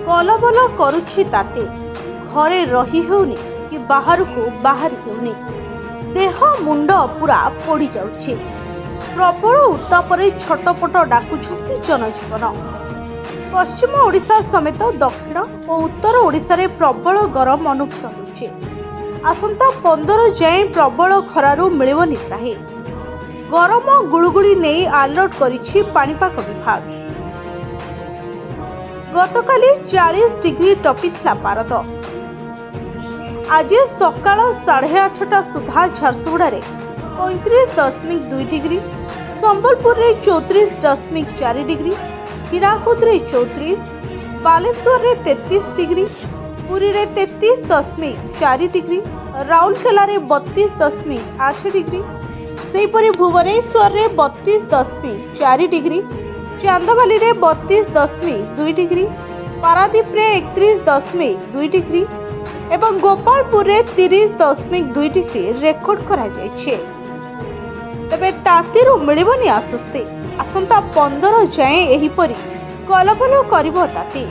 कलबल करुछि ताते घरे रही हेउनी कि बाहर को बाहर हेउनी देह मुंड पूरा पोड़ी जाउछि। प्रबल उत्तापरे छटपट डाकुछंती जनजीवन। पश्चिम ओडिशा समेत दक्षिण और उत्तर ओडिशा रे प्रबल गरम अनुभूत होछि। आसंता 15 जाए प्रबल खरारु मिलिबनि त्राही। गरम गुळुगुळी नहीं अलर्ट करिछि पाणीपाग विभाग। गतकाली 40 डिग्री टपिथिला पारद। आज सकाळ 8:30 सुधा झारसुगुड़ा 35.2 डिग्री, संबलपुर रे 34.4 डिग्री, हीराकुद रे 34, बालेश्वर रे 33 डिग्री, पुरी रे 33.4 डिग्री, राउरकेला रे 32.8 डिग्री, सेहीपरि भुवनेश्वर रे 32.4 डिग्री, चांदबाली रे 32.2 डिग्री, पारादीप रे 31.2 डिग्री एवं गोपालपुर रे 30.2 डिग्री रेकर्ड करा जायछे। तबे तातीरु मिलिबनी आसुस्ती। आसंता 15 जाए एहिपरि कलबल करिवो ताती।